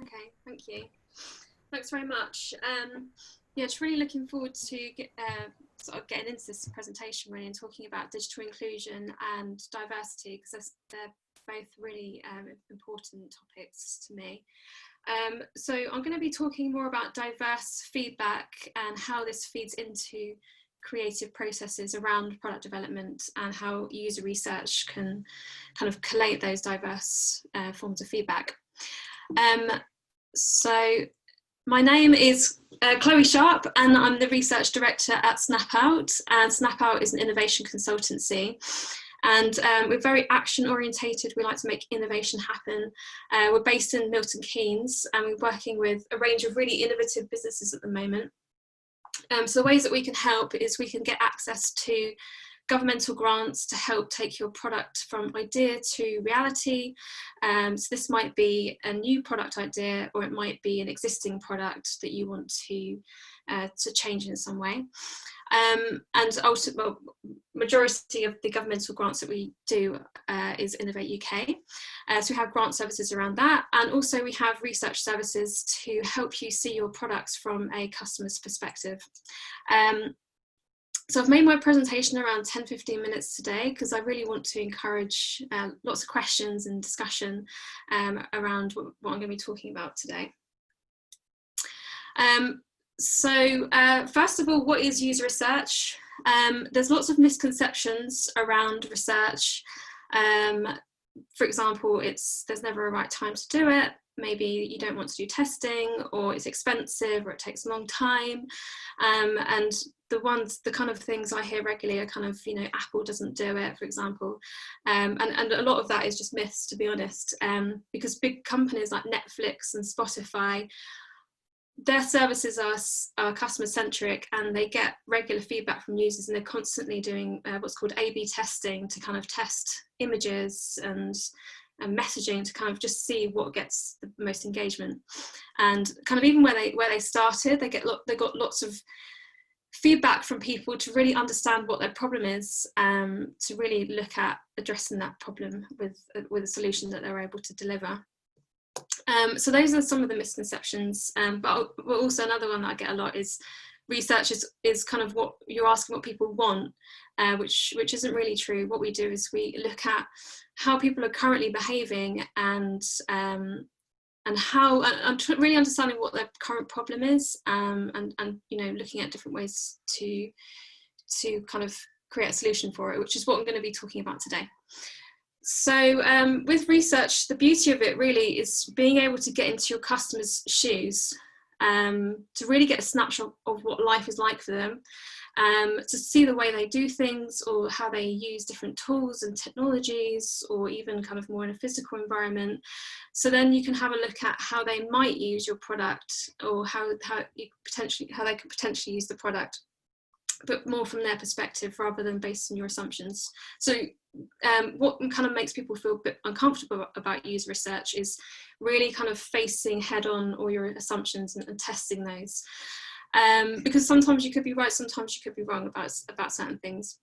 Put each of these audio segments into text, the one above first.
Okay, thank you. Thanks very much. Yeah, just really looking forward to sort of getting into this presentation really and talking about digital inclusion and diversity, because they're both really important topics to me. So I'm going to be talking more about diverse feedback and how this feeds into creative processes around product development and how user research can kind of collate those diverse forms of feedback. So my name is Chloe Sharp, and I'm the research director at SnapOut, and SnapOut is an innovation consultancy. And we're very action orientated. We like to make innovation happen. We're based in Milton Keynes, and we're working with a range of really innovative businesses at the moment. So the ways that we can help is we can get access to governmental grants to help take your product from idea to reality. So this might be a new product idea, or it might be an existing product that you want to change in some way. And ultimately, well, majority of the governmental grants that we do is Innovate UK. So we have grant services around that, and also we have research services to help you see your products from a customer's perspective. So I've made my presentation around 10-15 minutes today because I really want to encourage lots of questions and discussion around what I'm going to be talking about today. So first of all, what is user research? There's lots of misconceptions around research. For example, there's never a right time to do it. Maybe you don't want to do testing, or it's expensive, or it takes a long time. And the kind of things I hear regularly are kind of, Apple doesn't do it, for example. And a lot of that is just myths, to be honest, because big companies like Netflix and Spotify, their services are customer centric, and they get regular feedback from users, and they're constantly doing what's called A/B testing to kind of test images and messaging to kind of just see what gets the most engagement. And kind of even where they started, they got lots of feedback from people to really understand what their problem is, to really look at addressing that problem with a solution that they're able to deliver. So those are some of the misconceptions, but also another one that I get a lot is research is kind of what you're asking what people want, which isn't really true. What we do is we look at how people are currently behaving and how really understanding what their current problem is, and looking at different ways to kind of create a solution for it, which is what I'm going to be talking about today. So with research, the beauty of it really is being able to get into your customers' shoes, to really get a snapshot of what life is like for them, to see the way they do things, or how they use different tools and technologies, or even kind of more in a physical environment. So then you can have a look at how they might use your product, or how they could potentially use the product, but more from their perspective rather than based on your assumptions. So what kind of makes people feel a bit uncomfortable about user research is really kind of facing head on all your assumptions and testing those. Because sometimes you could be right, sometimes you could be wrong about certain things.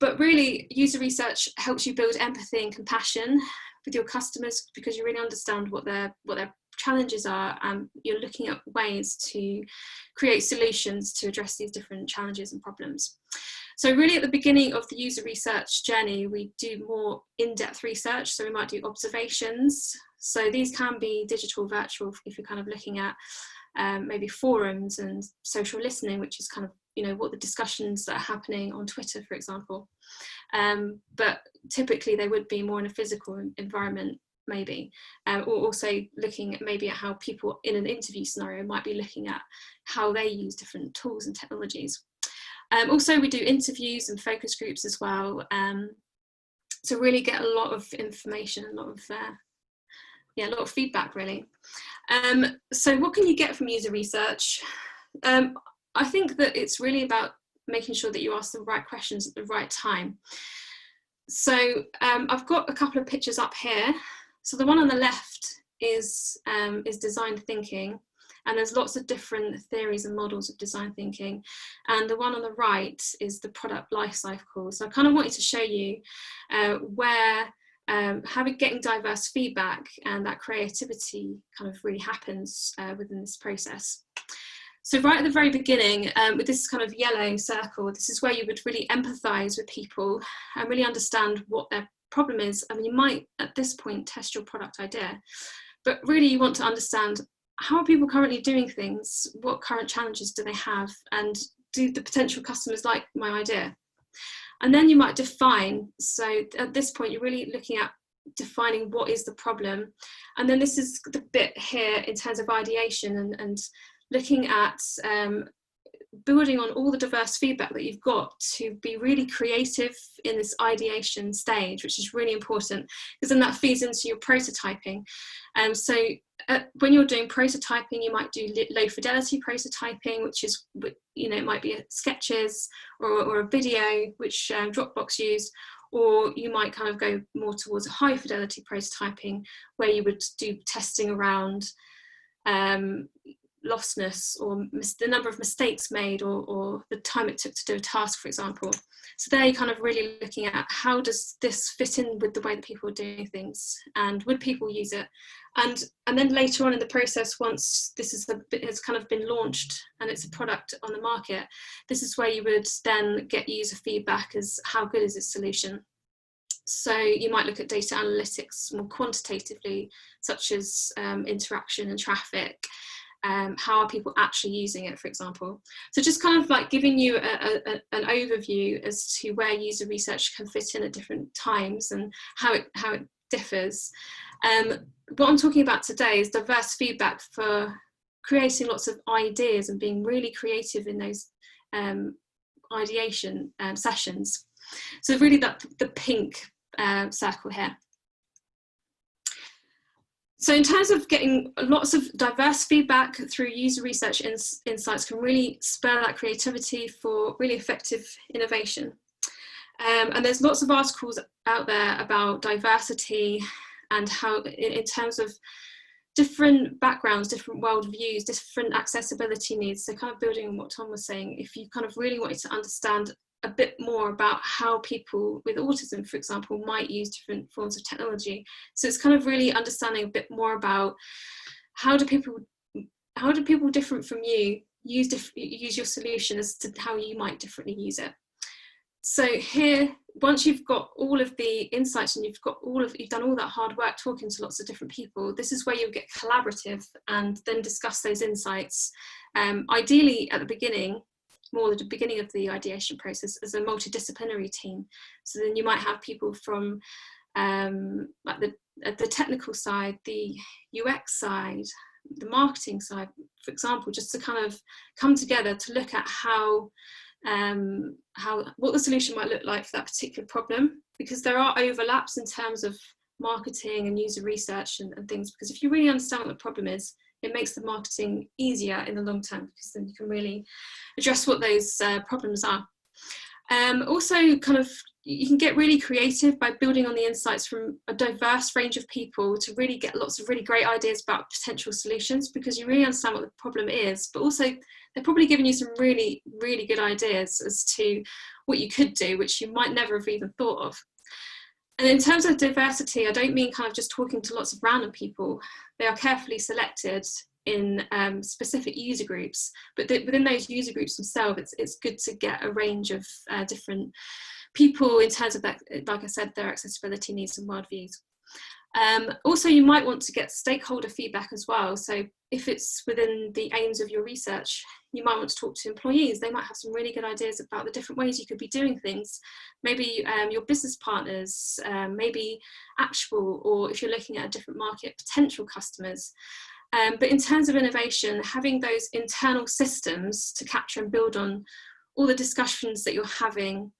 But really, user research helps you build empathy and compassion with your customers, because you really understand what their challenges are, and you're looking at ways to create solutions to address these different challenges and problems. So really at the beginning of the user research journey, we do more in-depth research. So we might do observations. So these can be digital, virtual, if you're kind of looking at maybe forums and social listening, which is kind of, what the discussions that are happening on Twitter, for example. But typically they would be more in a physical environment, maybe, or also looking at maybe at how people in an interview scenario might be looking at how they use different tools and technologies. Also, we do interviews and focus groups as well, to really get a lot of information, a lot of feedback, really. So what can you get from user research? I think that it's really about making sure that you ask the right questions at the right time. So I've got a couple of pictures up here. So the one on the left is design thinking, and there's lots of different theories and models of design thinking. And the one on the right is the product life cycle. So I kind of wanted to show you where getting diverse feedback and that creativity kind of really happens within this process. So right at the very beginning, with this kind of yellow circle, this is where you would really empathise with people and really understand what their problem is. I mean, you might at this point test your product idea, but really you want to understand, how are people currently doing things? What current challenges do they have? And do the potential customers like my idea? And then you might define. So at this point, you're really looking at defining what is the problem. And then this is the bit here in terms of ideation and looking at building on all the diverse feedback that you've got to be really creative in this ideation stage, which is really important, because then that feeds into your prototyping. So when you're doing prototyping, you might do low fidelity prototyping, which is, you know, it might be sketches or a video, which Dropbox use, or you might kind of go more towards a high fidelity prototyping, where you would do testing around lostness or the number of mistakes made or the time it took to do a task, for example. So there you're kind of really looking at, how does this fit in with the way that people are doing things, and would people use it? And then later on in the process, once this has kind of been launched and it's a product on the market, this is where you would then get user feedback as how good is this solution. So you might look at data analytics more quantitatively, such as interaction and traffic. How are people actually using it, for example? So just kind of like giving you an overview as to where user research can fit in at different times and how it differs. What I'm talking about today is diverse feedback for creating lots of ideas and being really creative in those ideation sessions. So really the pink circle here. So in terms of getting lots of diverse feedback through user research insights can really spur that creativity for really effective innovation. And there's lots of articles out there about diversity and how, in terms of different backgrounds, different worldviews, different accessibility needs. So kind of building on what Tom was saying, if you kind of really wanted to understand a bit more about how people with autism, for example, might use different forms of technology. So it's kind of really understanding a bit more about how do people different from you use your solution as to how you might differently use it. So here, once you've got all of the insights and you've done all that hard work talking to lots of different people, this is where you'll get collaborative and then discuss those insights. Ideally at the beginning, more at the beginning of the ideation process, as a multidisciplinary team. So then you might have people from like the technical side, the UX side, the marketing side, for example, just to kind of come together to look at what the solution might look like for that particular problem, because there are overlaps in terms of marketing and user research and things, because if you really understand what the problem is, it makes the marketing easier in the long term, because then you can really address what those problems are. Also, kind of, you can get really creative by building on the insights from a diverse range of people to really get lots of really great ideas about potential solutions, because you really understand what the problem is, but also they're probably giving you some really, really good ideas as to what you could do, which you might never have even thought of. And in terms of diversity, I don't mean kind of just talking to lots of random people. They are carefully selected in specific user groups, but within those user groups themselves, it's good to get a range of different people in terms of that, like I said, their accessibility needs and worldviews. Also, you might want to get stakeholder feedback as well. So if it's within the aims of your research, you might want to talk to employees. They might have some really good ideas about the different ways you could be doing things. Maybe your business partners, maybe actual, or if you're looking at a different market, potential customers. But in terms of innovation, having those internal systems to capture and build on all the discussions that you're having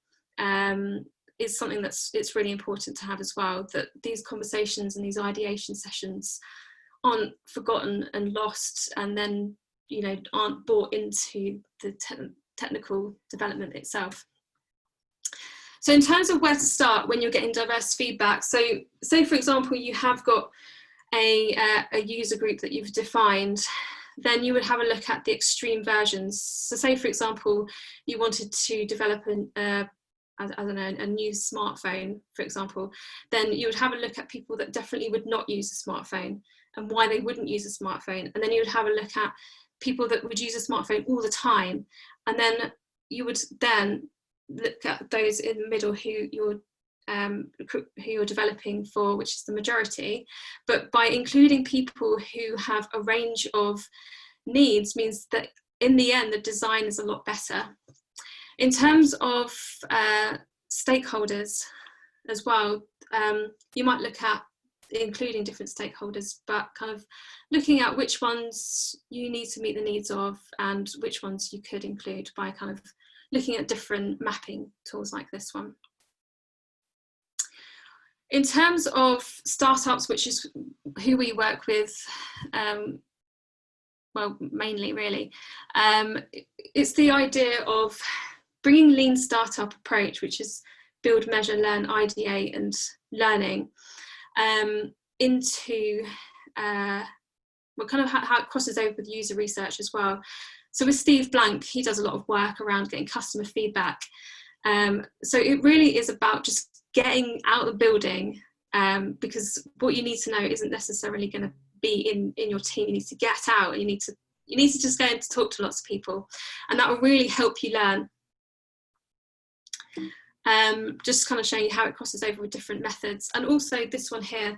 is something it's really important to have as well, that these conversations and these ideation sessions aren't forgotten and lost, and then, you know, aren't brought into the technical development itself. So in terms of where to start when you're getting diverse feedback, so say for example you have got a user group that you've defined, then you would have a look at the extreme versions. So say for example you wanted to develop I don't know, a new smartphone, for example, then you would have a look at people that definitely would not use a smartphone and why they wouldn't use a smartphone. And then you would have a look at people that would use a smartphone all the time. And then you would then look at those in the middle who you're developing for, which is the majority. But by including people who have a range of needs means that in the end, the design is a lot better. In terms of stakeholders as well, you might look at including different stakeholders, but kind of looking at which ones you need to meet the needs of and which ones you could include by kind of looking at different mapping tools like this one. In terms of startups, which is who we work with, well, mainly really, it's the idea of bringing lean startup approach, which is build, measure, learn, ideate and learning, into well, kind of how it crosses over with user research as well. So with Steve Blank, he does a lot of work around getting customer feedback. So it really is about just getting out of the building, because what you need to know isn't necessarily going to be in your team. You need to get out, and you need to just go and talk to lots of people, and that will really help you learn. Just kind of showing you how it crosses over with different methods. And also this one here,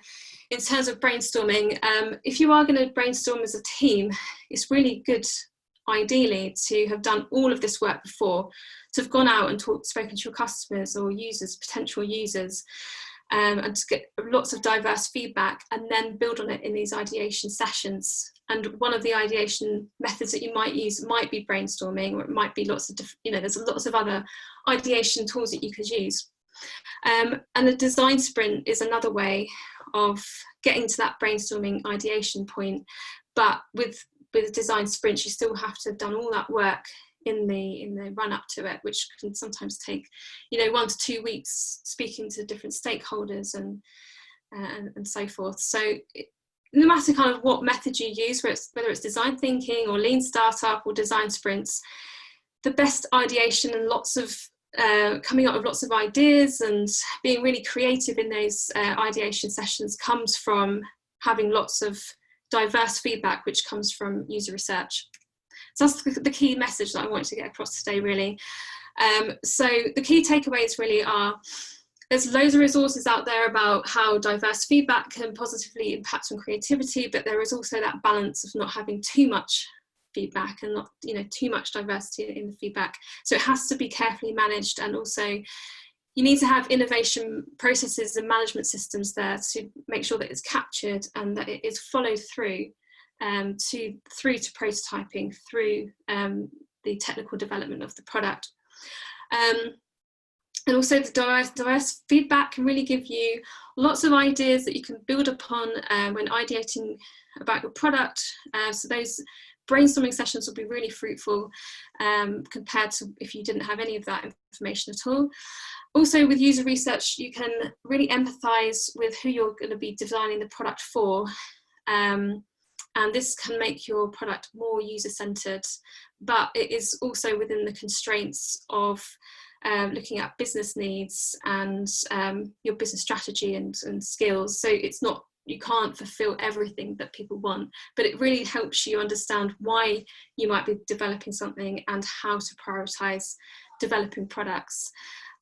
in terms of brainstorming, if you are going to brainstorm as a team, it's really good, ideally, to have done all of this work before, to have gone out and spoken to your customers or users, potential users, and to get lots of diverse feedback, and then build on it in these ideation sessions. And one of the ideation methods that you might use might be brainstorming, or it might be lots of different, there's lots of other ideation tools that you could use. And a design sprint is another way of getting to that brainstorming ideation point. But with design sprints, you still have to have done all that work in the run up to it, which can sometimes take 1 to 2 weeks, speaking to different stakeholders and so forth. So no matter kind of what method you use, whether it's design thinking or lean startup or design sprints, the best ideation and lots of coming up with lots of ideas and being really creative in those ideation sessions comes from having lots of diverse feedback, which comes from user research. So that's the key message that I wanted to get across today, really. So the key takeaways really are, there's loads of resources out there about how diverse feedback can positively impact on creativity, but there is also that balance of not having too much feedback and not too much diversity in the feedback. So it has to be carefully managed, and also you need to have innovation processes and management systems there to make sure that it's captured and that it is followed through through to prototyping, through the technical development of the product. And also the diverse feedback can really give you lots of ideas that you can build upon when ideating about your product. So those brainstorming sessions will be really fruitful compared to if you didn't have any of that information at all. Also with user research, you can really empathise with who you're going to be designing the product for. And this can make your product more user-centred, but it is also within the constraints of looking at business needs and your business strategy and skills. So it's not, you can't fulfill everything that people want, but it really helps you understand why you might be developing something and how to prioritise developing products.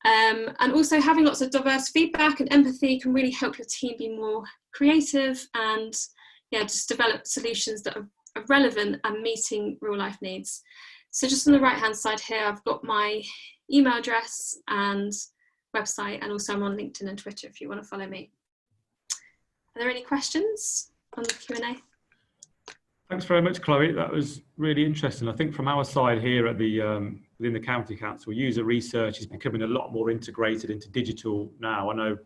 And also having lots of diverse feedback and empathy can really help your team be more creative and just develop solutions that are relevant and meeting real life needs. So just on the right hand side here, I've got my email address and website, and also I'm on LinkedIn and Twitter if you want to follow me. Are there any questions on the Q&A? Thanks very much, Chloe. That was really interesting. I think from our side here at the within the County Council, user research is becoming a lot more integrated into digital now. I know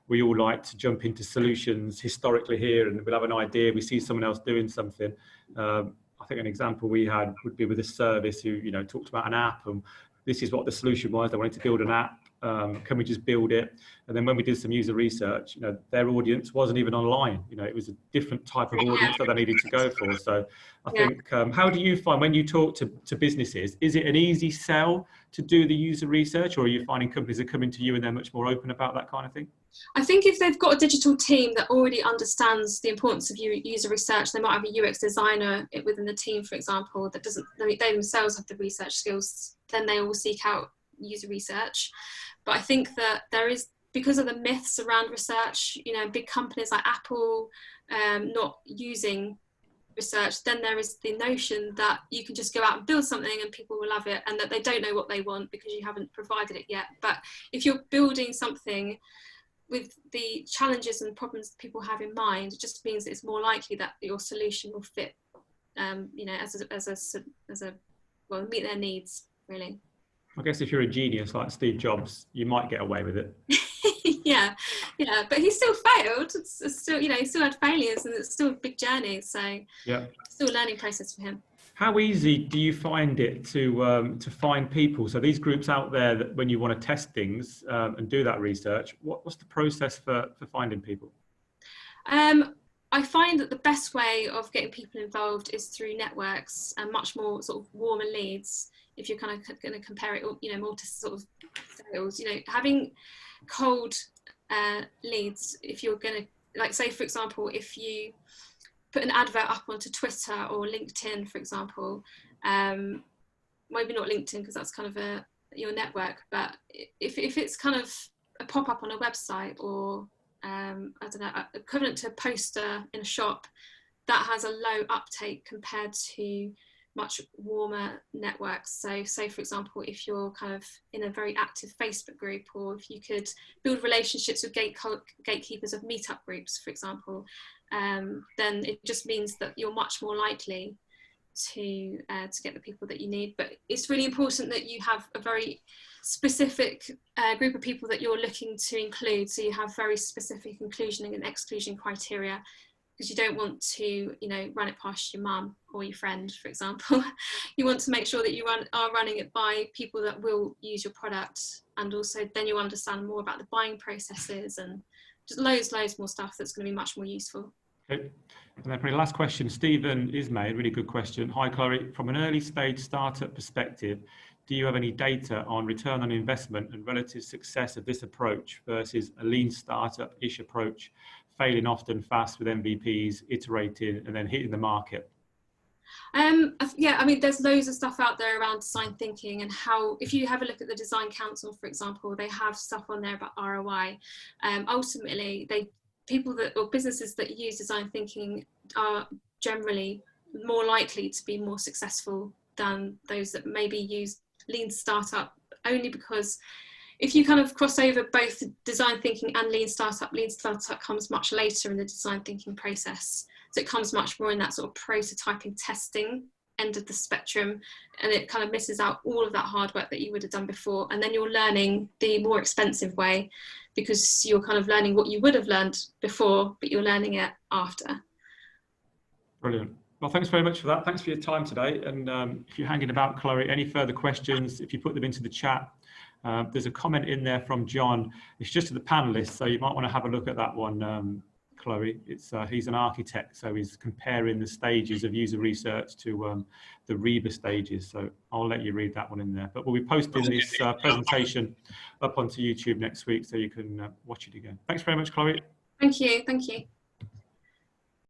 we all like to jump into solutions historically here, and we'll have an idea, we see someone else doing something. I think an example we had would be with a service who talked about an app, and this is what the solution was. They wanted to build an app Can we just build it? And then when we did some user research, you know, their audience wasn't even online. You know, it was a different type of audience that they needed to go for. So I think, how do you find when you talk to businesses, is it an easy sell to do the user research, or are you finding companies are coming to you and they're much more open about that kind of thing? I think if they've got a digital team that already understands the importance of user research, they might have a UX designer within the team, for example, that doesn't, they themselves have the research skills, then they will seek out user research. But I think that there is, because of the myths around research, you know, big companies like Apple not using research, then there is the notion that you can just go out and build something and people will love it, and that they don't know what they want because you haven't provided it yet. But if you're building something with the challenges and problems people have in mind, it just means it's more likely that your solution will fit, you know, well, meet their needs, really. I guess if you're a genius like Steve Jobs, you might get away with it. yeah, but he still failed. It's still, you know, he still had failures, and it's still a big journey. So yeah, still a learning process for him. How easy do you find it to find people? So these groups out there that when you want to test things and do that research, what's the process for finding people? I find that the best way of getting people involved is through networks and much more sort of warmer leads. If you're kind of going to compare it, you know, more to sort of sales, you know, having cold leads, if you're going to, like, say, for example, if you put an advert up onto Twitter or LinkedIn, for example, maybe not LinkedIn because that's kind of your network, but if it's kind of a pop-up on a website, or I don't know, equivalent to a poster in a shop, that has a low uptake compared to much warmer networks. So say, for example, if you're kind of in a very active Facebook group, or if you could build relationships with gatekeepers of meetup groups, for example, then it just means that you're much more likely to get the people that you need. But it's really important that you have a very specific group of people that you're looking to include. So you have very specific inclusion and exclusion criteria, because you don't want to, you know, run it past your mum or your friend, for example. You want to make sure that you are running it by people that will use your product, and also then you understand more about the buying processes and just loads more stuff that's going to be much more useful. Okay. And then for the last question, Stephen Ismay, really good question. Hi, Chloe. From an early stage startup perspective, do you have any data on return on investment and relative success of this approach versus a lean startup-ish approach, failing often fast with MVPs, iterating, and then hitting the market? Yeah, I mean, there's loads of stuff out there around design thinking, and how, if you have a look at the Design Council, for example, they have stuff on there about ROI. Ultimately, people that, or businesses that use design thinking are generally more likely to be more successful than those that maybe use lean startup, only because if you kind of cross over both design thinking and lean startup comes much later in the design thinking process. So it comes much more in that sort of prototyping, testing end of the spectrum, and it kind of misses out all of that hard work that you would have done before. And then you're learning the more expensive way, because you're kind of learning what you would have learned before, but you're learning it after. Brilliant. Well, thanks very much for that. Thanks for your time today. And if you're hanging about, Chloe, any further questions, if you put them into the chat, there's a comment in there from John. It's just to the panelists, so you might want to have a look at that one, Chloe. He's an architect, so he's comparing the stages of user research to the REBA stages. So I'll let you read that one in there. But we'll be posting this presentation up onto YouTube next week, so you can watch it again. Thanks very much, Chloe. Thank you. Thank you.